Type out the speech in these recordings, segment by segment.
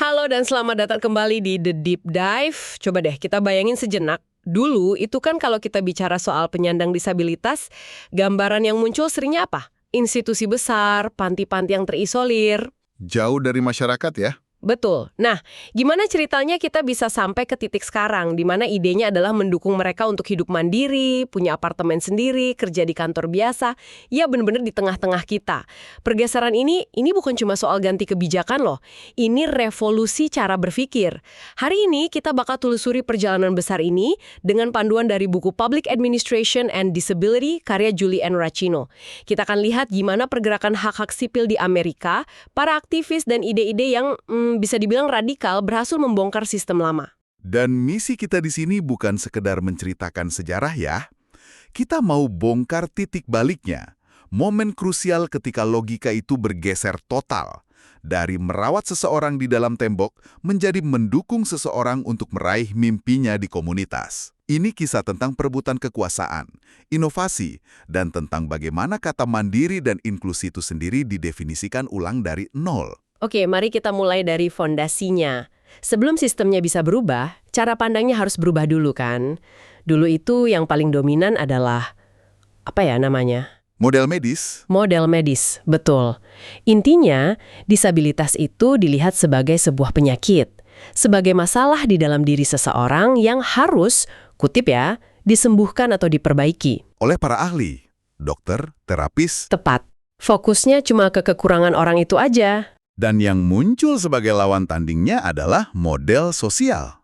Halo dan selamat datang kembali di The Deep Dive. Coba deh kita bayangin sejenak. Dulu itu kan kalau kita bicara soal penyandang disabilitas, gambaran yang muncul seringnya apa? Institusi besar, panti-panti yang terisolir. Jauh dari masyarakat ya? Betul. Nah, gimana ceritanya kita bisa sampai ke titik sekarang, di mana idenya adalah mendukung mereka untuk hidup mandiri, punya apartemen sendiri, kerja di kantor biasa, ya benar-benar di tengah-tengah kita. Pergeseran ini bukan cuma soal ganti kebijakan loh, ini revolusi cara berpikir. Hari ini kita bakal telusuri perjalanan besar ini dengan panduan dari buku Public Administration and Disability karya Julie Ann Racino. Kita akan lihat gimana pergerakan hak-hak sipil di Amerika, para aktivis dan ide-ide yang bisa dibilang radikal berhasil membongkar sistem lama. Dan misi kita di sini bukan sekedar menceritakan sejarah ya. Kita mau bongkar titik baliknya. Momen krusial ketika logika itu bergeser total. Dari merawat seseorang di dalam tembok menjadi mendukung seseorang untuk meraih mimpinya di komunitas. Ini kisah tentang perebutan kekuasaan, inovasi, dan tentang bagaimana kata mandiri dan inklusi itu sendiri didefinisikan ulang dari nol. Oke, mari kita mulai dari fondasinya. Sebelum sistemnya bisa berubah, cara pandangnya harus berubah dulu kan? Dulu itu yang paling dominan adalah, apa ya namanya? Model medis? Model medis, betul. Intinya, disabilitas itu dilihat sebagai sebuah penyakit, sebagai masalah di dalam diri seseorang yang harus, kutip ya, disembuhkan atau diperbaiki. Oleh para ahli, dokter, terapis. Tepat. Fokusnya cuma ke kekurangan orang itu aja. Dan yang muncul sebagai lawan tandingnya adalah model sosial.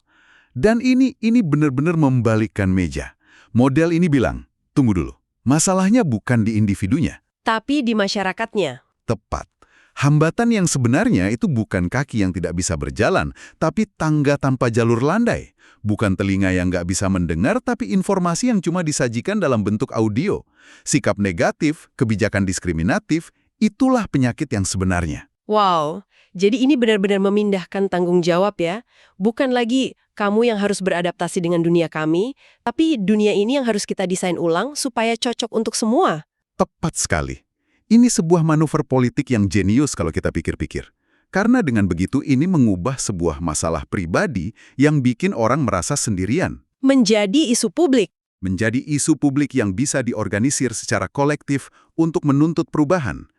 Dan ini benar-benar membalikkan meja. Model ini bilang, tunggu dulu, masalahnya bukan di individunya. Tapi di masyarakatnya. Tepat. Hambatan yang sebenarnya itu bukan kaki yang tidak bisa berjalan, tapi tangga tanpa jalur landai. Bukan telinga yang nggak bisa mendengar, tapi informasi yang cuma disajikan dalam bentuk audio. Sikap negatif, kebijakan diskriminatif, itulah penyakit yang sebenarnya. Wow, jadi ini benar-benar memindahkan tanggung jawab ya. Bukan lagi kamu yang harus beradaptasi dengan dunia kami, tapi dunia ini yang harus kita desain ulang supaya cocok untuk semua. Tepat sekali. Ini sebuah manuver politik yang jenius kalau kita pikir-pikir. Karena dengan begitu ini mengubah sebuah masalah pribadi yang bikin orang merasa sendirian. Menjadi isu publik. Menjadi isu publik yang bisa diorganisir secara kolektif untuk menuntut perubahan.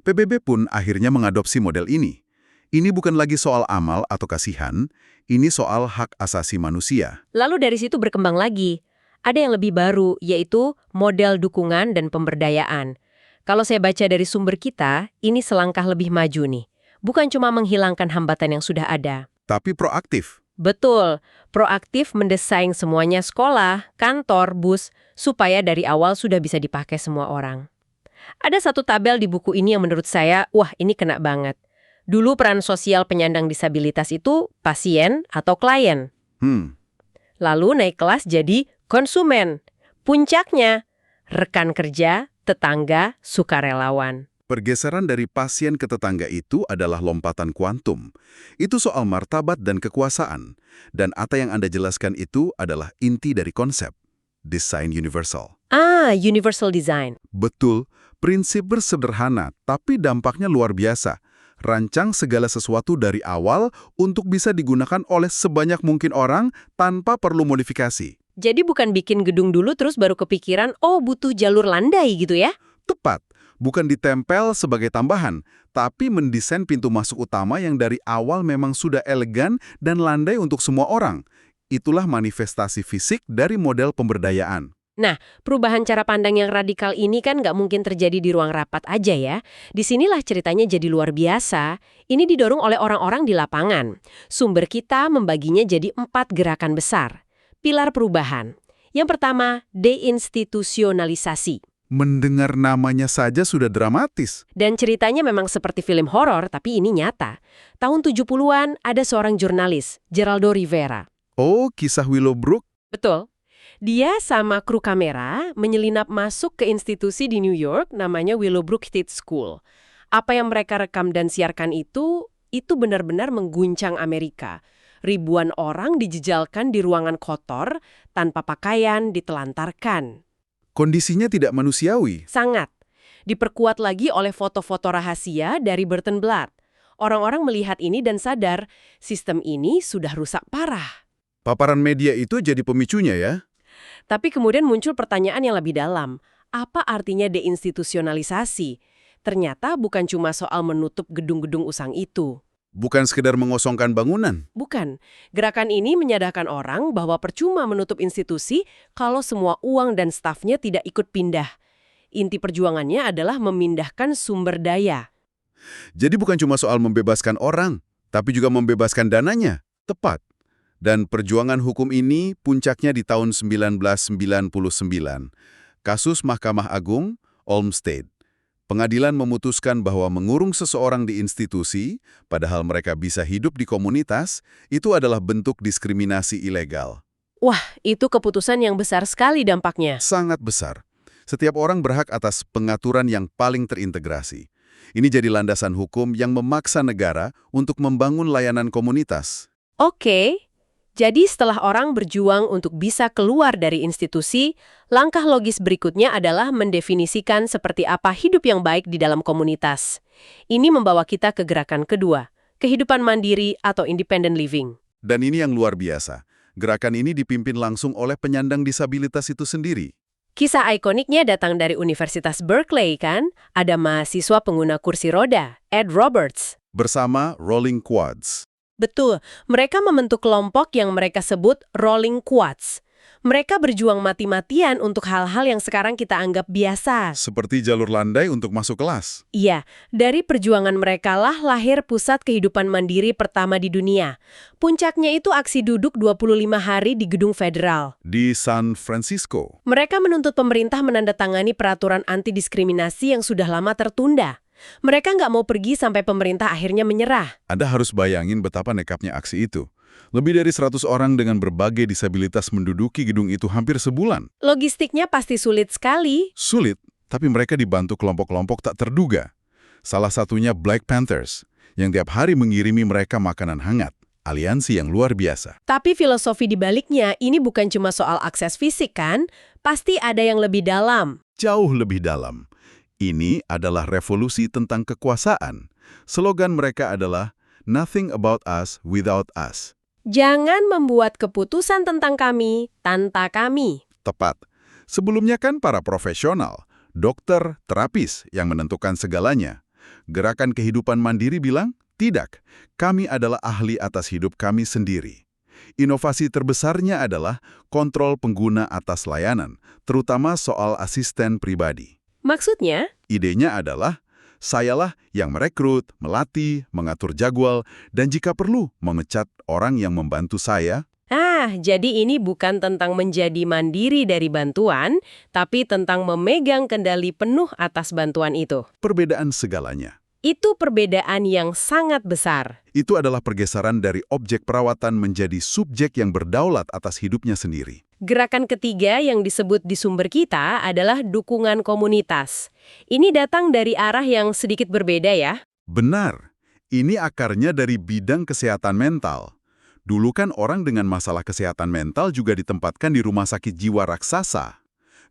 PBB pun akhirnya mengadopsi model ini. Ini bukan lagi soal amal atau kasihan, ini soal hak asasi manusia. Lalu dari situ berkembang lagi. Ada yang lebih baru, yaitu model dukungan dan pemberdayaan. Kalau saya baca dari sumber kita, ini selangkah lebih maju nih. Bukan cuma menghilangkan hambatan yang sudah ada. Tapi proaktif. Betul, proaktif mendesain semuanya sekolah, kantor, bus, supaya dari awal sudah bisa dipakai semua orang. Ada satu tabel di buku ini yang menurut saya, wah ini kena banget. Dulu peran sosial penyandang disabilitas itu pasien atau klien. Lalu naik kelas jadi konsumen. Puncaknya, rekan kerja, tetangga, sukarelawan. Pergeseran dari pasien ke tetangga itu adalah lompatan kuantum. Itu soal martabat dan kekuasaan. Dan apa yang Anda jelaskan itu adalah inti dari konsep. Desain universal. Universal design. Betul, prinsip bersederhana, tapi dampaknya luar biasa. Rancang segala sesuatu dari awal untuk bisa digunakan oleh sebanyak mungkin orang tanpa perlu modifikasi. Jadi bukan bikin gedung dulu terus baru kepikiran, oh butuh jalur landai gitu ya? Tepat, bukan ditempel sebagai tambahan, tapi mendesain pintu masuk utama yang dari awal memang sudah elegan dan landai untuk semua orang. Itulah manifestasi fisik dari model pemberdayaan. Nah, perubahan cara pandang yang radikal ini kan nggak mungkin terjadi di ruang rapat aja ya. Disinilah ceritanya jadi luar biasa. Ini didorong oleh orang-orang di lapangan. Sumber kita membaginya jadi 4 gerakan besar. Pilar perubahan. Yang pertama, deinstitusionalisasi. Mendengar namanya saja sudah dramatis. Dan ceritanya memang seperti film horor, tapi ini nyata. Tahun 70-an ada seorang jurnalis, Geraldo Rivera. Oh, kisah Willowbrook? Betul. Dia sama kru kamera menyelinap masuk ke institusi di New York namanya Willowbrook State School. Apa yang mereka rekam dan siarkan itu benar-benar mengguncang Amerika. Ribuan orang dijejalkan di ruangan kotor, tanpa pakaian, ditelantarkan. Kondisinya tidak manusiawi. Sangat. Diperkuat lagi oleh foto-foto rahasia dari Burton Blatt. Orang-orang melihat ini dan sadar, sistem ini sudah rusak parah. Paparan media itu jadi pemicunya ya? Tapi kemudian muncul pertanyaan yang lebih dalam. Apa artinya deinstitusionalisasi? Ternyata bukan cuma soal menutup gedung-gedung usang itu. Bukan sekedar mengosongkan bangunan. Bukan. Gerakan ini menyadarkan orang bahwa percuma menutup institusi kalau semua uang dan stafnya tidak ikut pindah. Inti perjuangannya adalah memindahkan sumber daya. Jadi bukan cuma soal membebaskan orang, tapi juga membebaskan dananya. Tepat. Dan perjuangan hukum ini puncaknya di tahun 1999. Kasus Mahkamah Agung, Olmsted. Pengadilan memutuskan bahwa mengurung seseorang di institusi, padahal mereka bisa hidup di komunitas, itu adalah bentuk diskriminasi ilegal. Wah, itu keputusan yang besar sekali dampaknya. Sangat besar. Setiap orang berhak atas pengaturan yang paling terintegrasi. Ini jadi landasan hukum yang memaksa negara untuk membangun layanan komunitas. Oke. Jadi setelah orang berjuang untuk bisa keluar dari institusi, langkah logis berikutnya adalah mendefinisikan seperti apa hidup yang baik di dalam komunitas. Ini membawa kita ke gerakan kedua, kehidupan mandiri atau independent living. Dan ini yang luar biasa. Gerakan ini dipimpin langsung oleh penyandang disabilitas itu sendiri. Kisah ikoniknya datang dari Universitas Berkeley kan? Ada mahasiswa pengguna kursi roda, Ed Roberts. Bersama Rolling Quads. Betul, mereka membentuk kelompok yang mereka sebut Rolling Quads. Mereka berjuang mati-matian untuk hal-hal yang sekarang kita anggap biasa. Seperti jalur landai untuk masuk kelas. Iya, dari perjuangan mereka lah lahir pusat kehidupan mandiri pertama di dunia. Puncaknya itu aksi duduk 25 hari di Gedung Federal. Di San Francisco. Mereka menuntut pemerintah menandatangani peraturan anti-diskriminasi yang sudah lama tertunda. Mereka nggak mau pergi sampai pemerintah akhirnya menyerah. Anda harus bayangin betapa nekapnya aksi itu. Lebih dari 100 orang dengan berbagai disabilitas menduduki gedung itu hampir sebulan. Logistiknya pasti sulit sekali. Sulit, tapi mereka dibantu kelompok-kelompok tak terduga. Salah satunya Black Panthers, yang tiap hari mengirimi mereka makanan hangat. Aliansi yang luar biasa. Tapi filosofi di baliknya ini bukan cuma soal akses fisik kan? Pasti ada yang lebih dalam. Jauh lebih dalam. Ini adalah revolusi tentang kekuasaan. Slogan mereka adalah, "Nothing about us without us." Jangan membuat keputusan tentang kami tanpa kami. Tepat. Sebelumnya kan para profesional, dokter, terapis yang menentukan segalanya. Gerakan kehidupan mandiri bilang, tidak, kami adalah ahli atas hidup kami sendiri. Inovasi terbesarnya adalah kontrol pengguna atas layanan, terutama soal asisten pribadi. Maksudnya? Idenya adalah, sayalah yang merekrut, melatih, mengatur jadwal, dan jika perlu, memecat orang yang membantu saya. Jadi ini bukan tentang menjadi mandiri dari bantuan, tapi tentang memegang kendali penuh atas bantuan itu. Perbedaan segalanya. Itu perbedaan yang sangat besar. Itu adalah pergeseran dari objek perawatan menjadi subjek yang berdaulat atas hidupnya sendiri. Gerakan ketiga yang disebut di sumber kita adalah dukungan komunitas. Ini datang dari arah yang sedikit berbeda ya. Benar. Ini akarnya dari bidang kesehatan mental. Dulu kan orang dengan masalah kesehatan mental juga ditempatkan di rumah sakit jiwa raksasa.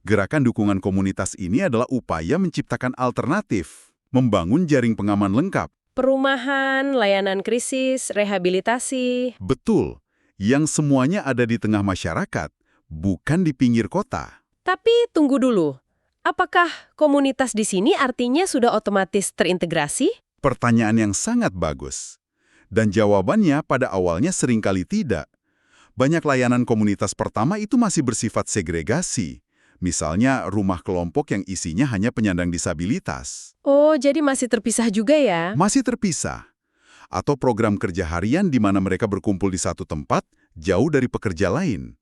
Gerakan dukungan komunitas ini adalah upaya menciptakan alternatif, membangun jaring pengaman lengkap. Perumahan, layanan krisis, rehabilitasi. Betul, yang semuanya ada di tengah masyarakat, bukan di pinggir kota. Tapi tunggu dulu, apakah komunitas di sini artinya sudah otomatis terintegrasi? Pertanyaan yang sangat bagus. Dan jawabannya pada awalnya seringkali tidak. Banyak layanan komunitas pertama itu masih bersifat segregasi. Misalnya rumah kelompok yang isinya hanya penyandang disabilitas. Oh, jadi masih terpisah juga ya? Masih terpisah. Atau program kerja harian di mana mereka berkumpul di satu tempat, jauh dari pekerja lain.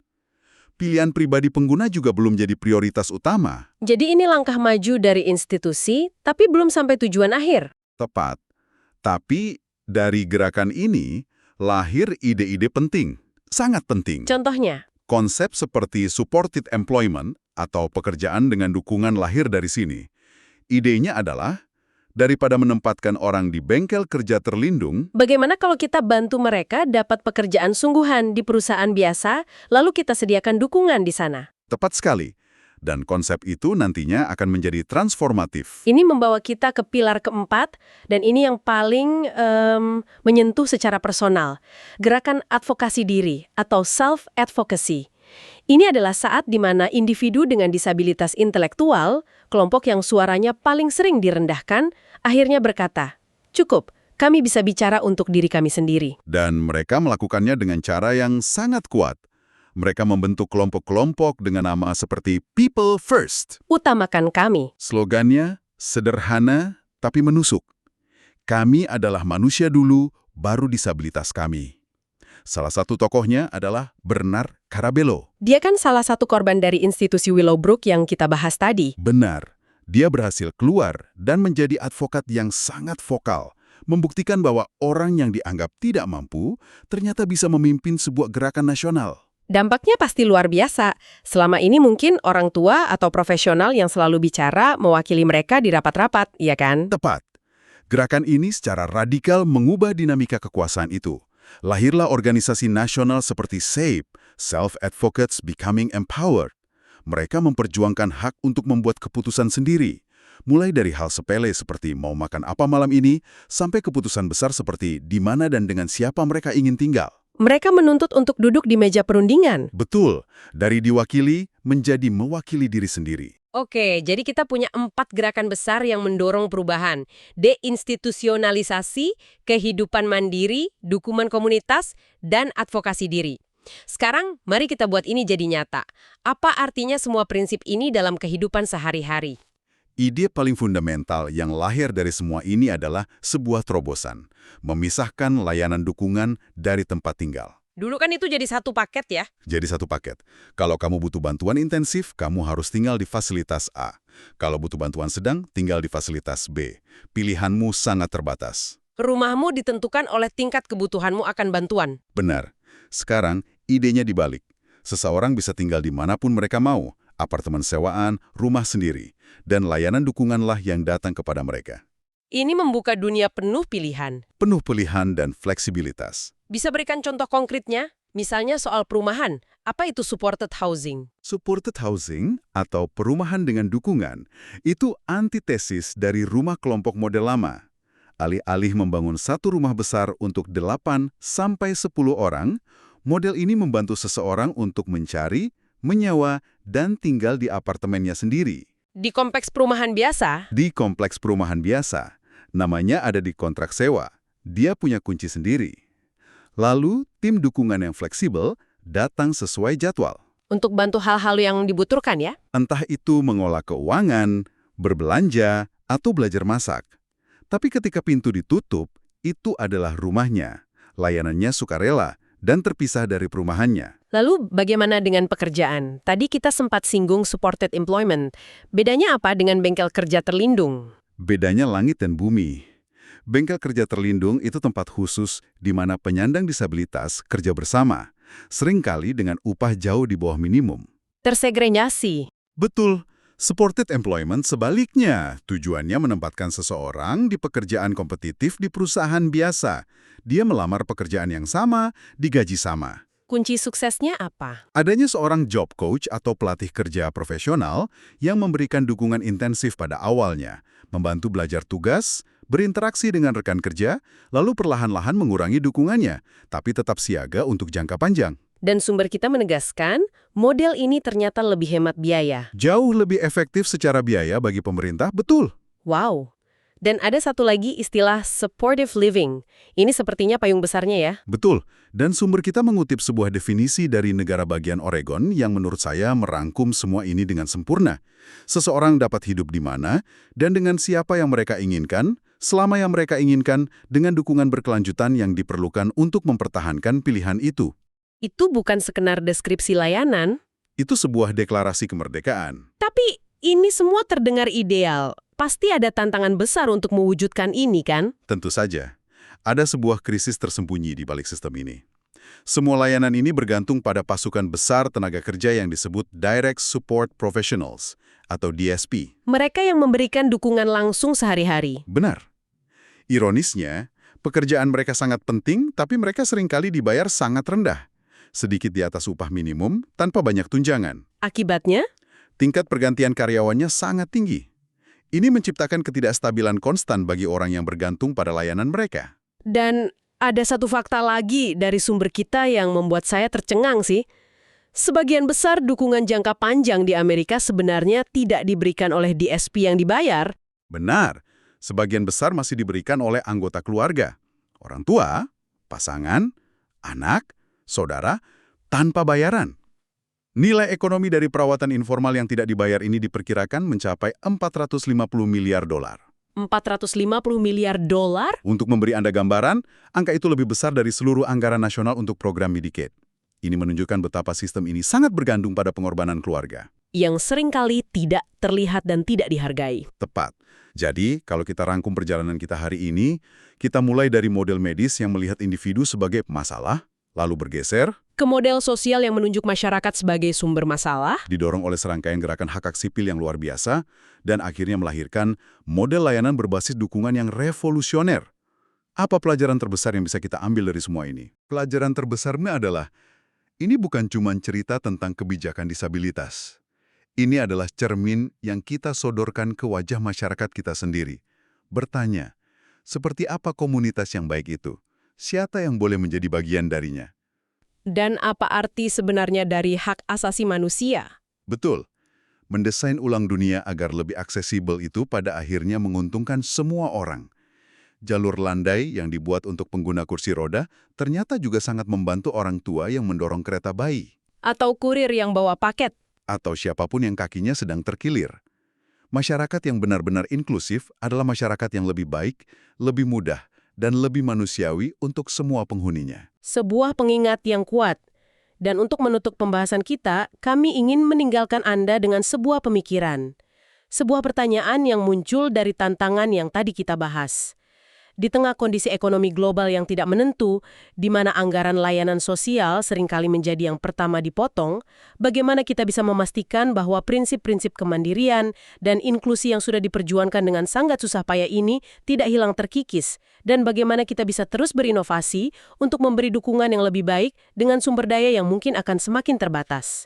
Pilihan pribadi pengguna juga belum jadi prioritas utama. Jadi ini langkah maju dari institusi, tapi belum sampai tujuan akhir. Tepat. Tapi dari gerakan ini lahir ide-ide penting, sangat penting. Contohnya? Konsep seperti supported employment atau pekerjaan dengan dukungan lahir dari sini. Idenya adalah, daripada menempatkan orang di bengkel kerja terlindung, bagaimana kalau kita bantu mereka dapat pekerjaan sungguhan di perusahaan biasa, lalu kita sediakan dukungan di sana? tepat sekali. Dan konsep itu nantinya akan menjadi transformatif. Ini membawa kita ke pilar keempat, dan ini yang paling menyentuh secara personal. Gerakan advokasi diri atau self-advocacy. Ini adalah saat di mana individu dengan disabilitas intelektual, kelompok yang suaranya paling sering direndahkan, akhirnya berkata, "Cukup, kami bisa bicara untuk diri kami sendiri." Dan mereka melakukannya dengan cara yang sangat kuat. Mereka membentuk kelompok-kelompok dengan nama seperti People First. Utamakan kami. Slogannya sederhana tapi menusuk. Kami adalah manusia dulu, baru disabilitas kami. Salah satu tokohnya adalah Bernard Carabello. Dia kan salah satu korban dari institusi Willowbrook yang kita bahas tadi. Benar, dia berhasil keluar dan menjadi advokat yang sangat vokal, membuktikan bahwa orang yang dianggap tidak mampu ternyata bisa memimpin sebuah gerakan nasional. Dampaknya pasti luar biasa. Selama ini mungkin orang tua atau profesional yang selalu bicara mewakili mereka di rapat-rapat, iya kan? Tepat. Gerakan ini secara radikal mengubah dinamika kekuasaan itu. Lahirlah organisasi nasional seperti SABE, Self-Advocates Becoming Empowered. Mereka memperjuangkan hak untuk membuat keputusan sendiri. Mulai dari hal sepele seperti mau makan apa malam ini, sampai keputusan besar seperti di mana dan dengan siapa mereka ingin tinggal. Mereka menuntut untuk duduk di meja perundingan. Betul, dari diwakili menjadi mewakili diri sendiri. Oke, jadi kita punya 4 gerakan besar yang mendorong perubahan. Deinstitusionalisasi, kehidupan mandiri, dukungan komunitas, dan advokasi diri. Sekarang, mari kita buat ini jadi nyata. Apa artinya semua prinsip ini dalam kehidupan sehari-hari? Ide paling fundamental yang lahir dari semua ini adalah sebuah terobosan, memisahkan layanan dukungan dari tempat tinggal. Dulu kan itu jadi satu paket ya? Jadi satu paket. Kalau kamu butuh bantuan intensif, kamu harus tinggal di fasilitas A. Kalau butuh bantuan sedang, tinggal di fasilitas B. Pilihanmu sangat terbatas. Rumahmu ditentukan oleh tingkat kebutuhanmu akan bantuan. Benar. Sekarang, idenya dibalik. Seseorang bisa tinggal di manapun mereka mau, apartemen sewaan, rumah sendiri, dan layanan dukunganlah yang datang kepada mereka. Ini membuka dunia penuh pilihan. Penuh pilihan dan fleksibilitas. Bisa berikan contoh konkretnya? Misalnya soal perumahan. Apa itu supported housing? Supported housing atau perumahan dengan dukungan itu antitesis dari rumah kelompok model lama. Alih-alih membangun satu rumah besar untuk 8 sampai 10 orang, model ini membantu seseorang untuk mencari, menyewa, dan tinggal di apartemennya sendiri. Di kompleks perumahan biasa? Di kompleks perumahan biasa. Namanya ada di kontrak sewa. Dia punya kunci sendiri. Lalu, tim dukungan yang fleksibel datang sesuai jadwal. Untuk bantu hal-hal yang dibutuhkan ya? Entah itu mengolah keuangan, berbelanja, atau belajar masak. Tapi ketika pintu ditutup, itu adalah rumahnya. Layanannya sukarela dan terpisah dari perumahannya. Lalu bagaimana dengan pekerjaan? Tadi kita sempat singgung supported employment. Bedanya apa dengan bengkel kerja terlindung? Bedanya langit dan bumi. Bengkel kerja terlindung itu tempat khusus di mana penyandang disabilitas kerja bersama, seringkali dengan upah jauh di bawah minimum. Tersegregasi. Betul. Supported employment sebaliknya, tujuannya menempatkan seseorang di pekerjaan kompetitif di perusahaan biasa. Dia melamar pekerjaan yang sama, digaji sama. Kunci suksesnya apa? Adanya seorang job coach atau pelatih kerja profesional yang memberikan dukungan intensif pada awalnya, membantu belajar tugas, berinteraksi dengan rekan kerja, lalu perlahan-lahan mengurangi dukungannya, tapi tetap siaga untuk jangka panjang. Dan sumber kita menegaskan, model ini ternyata lebih hemat biaya. Jauh lebih efektif secara biaya bagi pemerintah, betul. Wow. Dan ada satu lagi istilah supportive living. Ini sepertinya payung besarnya ya. Betul. Dan sumber kita mengutip sebuah definisi dari negara bagian Oregon yang menurut saya merangkum semua ini dengan sempurna. Seseorang dapat hidup di mana dan dengan siapa yang mereka inginkan, selama yang mereka inginkan, dengan dukungan berkelanjutan yang diperlukan untuk mempertahankan pilihan itu. Itu bukan sekedar deskripsi layanan. Itu sebuah deklarasi kemerdekaan. Tapi ini semua terdengar ideal. Pasti ada tantangan besar untuk mewujudkan ini, kan? Tentu saja. Ada sebuah krisis tersembunyi di balik sistem ini. Semua layanan ini bergantung pada pasukan besar tenaga kerja yang disebut Direct Support Professionals, atau DSP. Mereka yang memberikan dukungan langsung sehari-hari. Benar. Ironisnya, pekerjaan mereka sangat penting, tapi mereka seringkali dibayar sangat rendah. Sedikit di atas upah minimum, tanpa banyak tunjangan. Akibatnya? Tingkat pergantian karyawannya sangat tinggi. Ini menciptakan ketidakstabilan konstan bagi orang yang bergantung pada layanan mereka. Dan ada satu fakta lagi dari sumber kita yang membuat saya tercengang sih. Sebagian besar dukungan jangka panjang di Amerika sebenarnya tidak diberikan oleh DSP yang dibayar. Benar, sebagian besar masih diberikan oleh anggota keluarga. Orang tua, pasangan, anak, saudara, tanpa bayaran. Nilai ekonomi dari perawatan informal yang tidak dibayar ini diperkirakan mencapai 450 miliar dolar. 450 miliar dolar? Untuk memberi Anda gambaran, angka itu lebih besar dari seluruh anggaran nasional untuk program Medicaid. Ini menunjukkan betapa sistem ini sangat bergantung pada pengorbanan keluarga. Yang seringkali tidak terlihat dan tidak dihargai. Tepat. Jadi, kalau kita rangkum perjalanan kita hari ini, kita mulai dari model medis yang melihat individu sebagai masalah, lalu bergeser, ke model sosial yang menunjuk masyarakat sebagai sumber masalah, didorong oleh serangkaian gerakan hak-hak sipil yang luar biasa, dan akhirnya melahirkan model layanan berbasis dukungan yang revolusioner. Apa pelajaran terbesar yang bisa kita ambil dari semua ini? Pelajaran terbesarnya adalah, ini bukan cuma cerita tentang kebijakan disabilitas. Ini adalah cermin yang kita sodorkan ke wajah masyarakat kita sendiri. Bertanya, seperti apa komunitas yang baik itu? Siapa yang boleh menjadi bagian darinya? Dan apa arti sebenarnya dari hak asasi manusia? Betul. Mendesain ulang dunia agar lebih aksesibel itu pada akhirnya menguntungkan semua orang. Jalur landai yang dibuat untuk pengguna kursi roda ternyata juga sangat membantu orang tua yang mendorong kereta bayi. Atau kurir yang bawa paket. Atau siapapun yang kakinya sedang terkilir. Masyarakat yang benar-benar inklusif adalah masyarakat yang lebih baik, lebih mudah, dan lebih manusiawi untuk semua penghuninya. Sebuah pengingat yang kuat. Dan untuk menutup pembahasan kita, kami ingin meninggalkan Anda dengan sebuah pemikiran. Sebuah pertanyaan yang muncul dari tantangan yang tadi kita bahas. Di tengah kondisi ekonomi global yang tidak menentu, di mana anggaran layanan sosial seringkali menjadi yang pertama dipotong, bagaimana kita bisa memastikan bahwa prinsip-prinsip kemandirian dan inklusi yang sudah diperjuangkan dengan sangat susah payah ini tidak hilang terkikis, dan bagaimana kita bisa terus berinovasi untuk memberi dukungan yang lebih baik dengan sumber daya yang mungkin akan semakin terbatas.